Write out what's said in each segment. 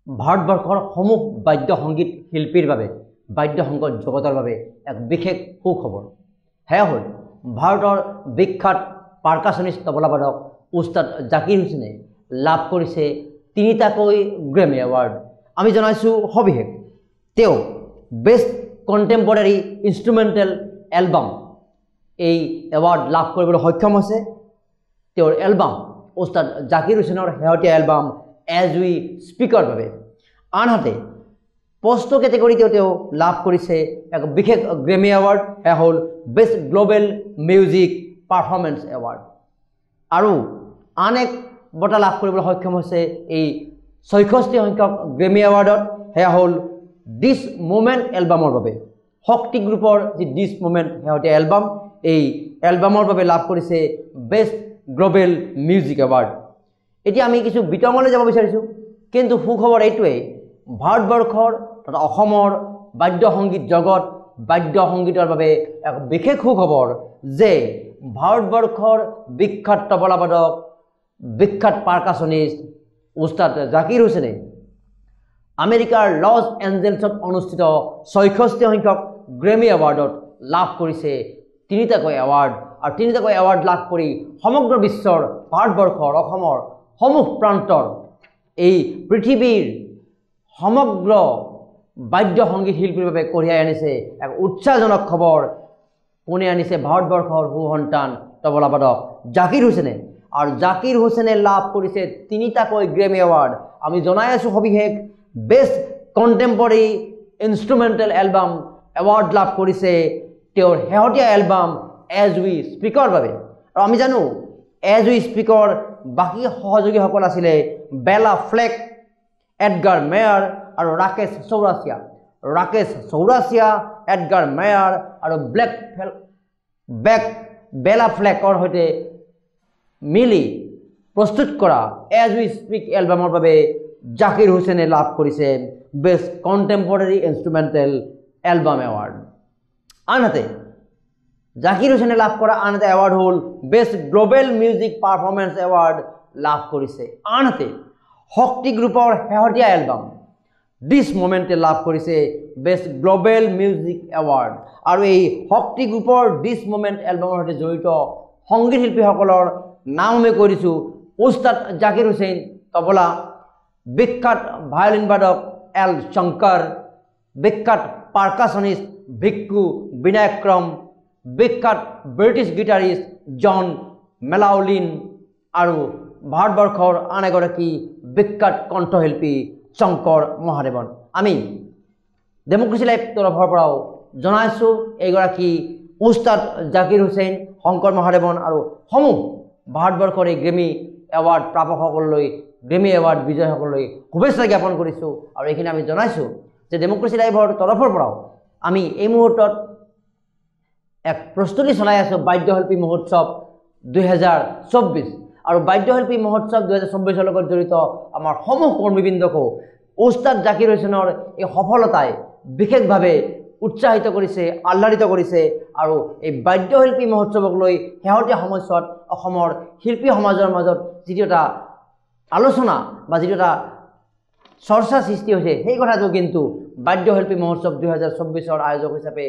ভাৰতবৰ্ষৰ সমূহ বাদ্য সংগীত শিল্পীৰ বাবে বাদ্য সংগীত জগতৰ বাবে এক বিশেষ সুখবৰ হেয়া হ'ল ভাৰতৰ বিখ্যাত পাৰ্কাছনিষ্ট তবলাবাদক উস্তাদ জাকিৰ হুছেইনে লাভ কৰিছে তিনিটাকৈ গ্ৰেমি এৱাৰ্ড আমি জনাইছো সবিশেষ তেও বেষ্ট কন্টেম্পৰাৰী ইনস্ট্ৰুমেন্টেল এলবাম এই এৱাৰ্ড লাভ কৰিবলৈ সক্ষম হৈছে তেওঁৰ এলবাম উস্তাদ জাকিৰ হুছেইনৰ হেয়তীয়া এলবাম এজ উই স্পিকৰ বাবে আনহাতে পোষ্ট কেটেগৰীতে তেওঁ লাভ কৰিছে এক বিশেষ গ্ৰেমি এৱাৰ্ড এয়া হ'ল best global music performance award আৰু আন এক বঁটা লাভ কৰিবলৈ সক্ষম হৈছে এই 66 সংখ্যক গ্ৰেমি এৱাৰ্ডত হেয়া হ'ল দিছ মোমেন্ট এলবামৰ বাবে শক্তি গ্ৰুপৰ যি দিছ মোমেন্ট হেয়তীয়া এলবাম এই এলবামৰ বাবে লাভ কৰিছে বেষ্ট গ্লোবেল মিউজিক এৱাৰ্ড এতিয়া আমি কিছু বিতংলৈ যাব বিচাৰিছো কিন্তু সুখবৰ এইটোৱে ভাৰতবৰ্ষৰ তথা অসমৰ বাদ্য সংগীত জগত বাদ্য সংগীতৰ বাবে এক বিশেষ সুখবৰ যে ভাৰতবৰ্ষৰ বিখ্যাত তবলাবাদক বিখ্যাত পাৰ্কাছনিষ্ট উস্তাদ জাকিৰ হুছেইনে আমেৰিকাৰ লছ এঞ্জেলছত অনুষ্ঠিত 66 সংখ্যক গ্ৰেমি এৱাৰ্ডত লাভ কৰিছে তিনিটাকৈ এৱাৰ্ড আৰু তিনিটাকৈ এৱাৰ্ড লাভ কৰি সমগ্ৰ বিশ্বৰ ভাৰতবৰ্ষৰ অসমৰ সমূহ প্ৰান্তৰ এই পৃথিৱীৰ সমগ্ৰ বাদ্য সংগীত শিল্পীৰ বাবে কঢ়িয়াই আনিছে এক উৎসাহজনক খবৰ কোনে আনিছে ভাৰতবৰ্ষৰ সুসন্তান তবলাবাদক জাকিৰ হুছেইনে আৰু জাকিৰ হুছেইনে লাভ কৰিছে তিনিটাকৈ গ্ৰেমি এৱাৰ্ড আমি জনাই আছো সবিশেষ best contemporary instrumental album award লাভ কৰিছে তেওঁৰ হেয়তীয়া এলবাম এজ উই স্পিকৰ বাবে আৰু আমি জানো এজ উই স্পিকৰ বাকি সহযোগীসকল আছিলে বেলা ফ্লেক এডগাৰ মেয়াৰ আৰু ৰাকেশ চৌৰাচিয়া এডগাৰ মেয়াৰ আৰু বেলা ফ্লেকৰ সৈতে মিলি প্ৰস্তুত কৰা এজ উই স্পিক এলবামৰ বাবে জাকিৰ হুছেইনে লাভ কৰিছে best contemporary instrumental album award আনহাতে জাকিৰ হুছেইনে লাভ কৰা আন এটা এৱাৰ্ড হ'ল best global music performance award লাভ কৰিছে আনহাতে শক্তি গ্ৰুপৰ হেয়তীয়া এলবাম দিছ মোমেন্টে লাভ কৰিছে বেষ্ট গ্লোবেল মিউজিক এৱাৰ্ড আৰু এই শক্তি গ্ৰুপৰ দিছ মোমেন্ট এলবামৰ সৈতে জড়িত সংগীত শিল্পীসকলৰ নাম আমি কৈ দিছোঁ উস্তাদ জাকিৰ হুছেইন তবলা বিখ্যাত ভায়োলিন বাদক এল শংকৰ বিখ্যাত পাৰ্কাছনিষ্ট ভিক্কু বিনায়ক্ৰম বিখ্যাত ব্ৰিটিছ গিটাৰিষ্ট জন মেলাউলিন আৰু ভাৰতবৰ্ষৰ আন এগৰাকী বিখ্যাত কণ্ঠশিল্পী শংকৰ মহাদেৱন আমি ডেমক্ৰেচি লাইভ তৰফৰ পৰাও জনাইছোঁ এইগৰাকী উস্তাদ জাকিৰ হুছেইন শংকৰ মহাদেৱন আৰু সমূহ ভাৰতবৰ্ষৰ এই গ্ৰেমি এৱাৰ্ড প্ৰাপকসকললৈ গ্ৰেমি এৱাৰ্ড বিজয়সকললৈ শুভেচ্ছা জ্ঞাপন কৰিছোঁ আৰু এইখিনি আমি জনাইছোঁ যে ডেমক্ৰেচি লাইভৰ তৰফৰ পৰাও আমি এই মুহূৰ্তত এক প্ৰস্তুতি চলাই আছোঁ বাদ্যশিল্পী মহোৎসৱ 2024 আৰু বাদ্যশিল্পী মহোৎসৱ 2024 লগত জড়িত আমাৰ সমূহ কৰ্মীবৃন্দকো উস্তাদ জাকিৰ হুছেইনৰ এই সফলতাই বিশেষভাৱে উৎসাহিত কৰিছে আহ্লাদিত কৰিছে আৰু এই বাদ্যশিল্পী মহোৎসৱক লৈ শেহতীয়া সময়ছোৱাত অসমৰ শিল্পী সমাজৰ মাজত যিটো এটা আলোচনা বা যিটো এটা চৰ্চা সৃষ্টি হৈছে সেই কথাটো কিন্তু বাদ্যশিল্পী মহোৎসৱ 2024 আয়োজক হিচাপে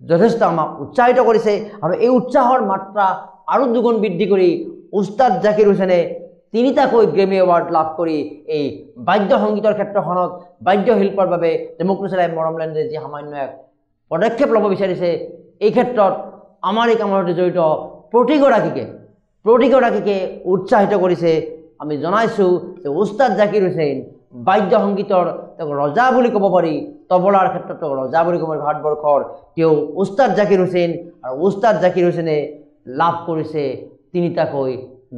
যথেষ্ট আমাক উৎসাহিত কৰিছে আৰু এই উৎসাহৰ মাত্ৰা আৰু দুগুণ বৃদ্ধি কৰি উস্তাদ জাকিৰ হুছেইনে তিনিটাকৈ গ্ৰেমি এৱাৰ্ড লাভ কৰি এই বাদ্য সংগীতৰ ক্ষেত্ৰখনত বাদ্য শিল্পৰ বাবে ডেমক্ৰেচি লাইভ মৰমলেণ্ডে যি সামান্য এক পদক্ষেপ ল'ব বিচাৰিছে এই ক্ষেত্ৰত আমাৰ এই কামৰ সৈতে জড়িত প্ৰতিগৰাকীকে উৎসাহিত কৰিছে আমি জনাইছোঁ যে উস্তাদ জাকিৰ হুছেইন বাদ্য সংগীতৰ তেওঁক ৰজা বুলি ক'ব পাৰি তবলাৰ ক্ষেত্ৰত ৰজা বুলি ক'ব পাৰি ভাৰতবৰ্ষৰ তেওঁ উস্তাদ জাকিৰ হুছেইন আৰু উস্তাদ জাকিৰ হুছেইনে লাভ কৰিছে তিনিটাকৈ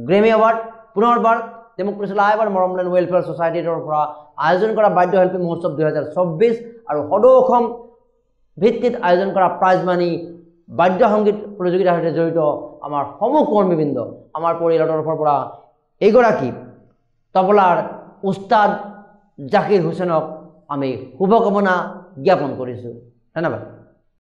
গ্ৰেমি এৱাৰ্ড পুনৰবাৰ ডেমক্ৰেচি লাইভ আৰু মৰমলেণ্ড ৱেলফেয়াৰ ছ'চাইটিৰ পৰা আয়োজন কৰা বাদ্যশিল্পী মহোৎসৱ 2024 আৰু সদৌ অসম ভিত্তিত আয়োজন কৰা প্ৰাইজ মানি বাদ্য সংগীত প্ৰতিযোগিতাৰ সৈতে জড়িত আমাৰ সমূহ কৰ্মীবৃন্দ আমাৰ পৰিয়ালৰ তৰফৰ পৰা এইগৰাকী তবলাৰ উস্তাদ জাকিৰ হুছেইনক আমি শুভকামনা জ্ঞাপন কৰিছোঁ ধন্যবাদ।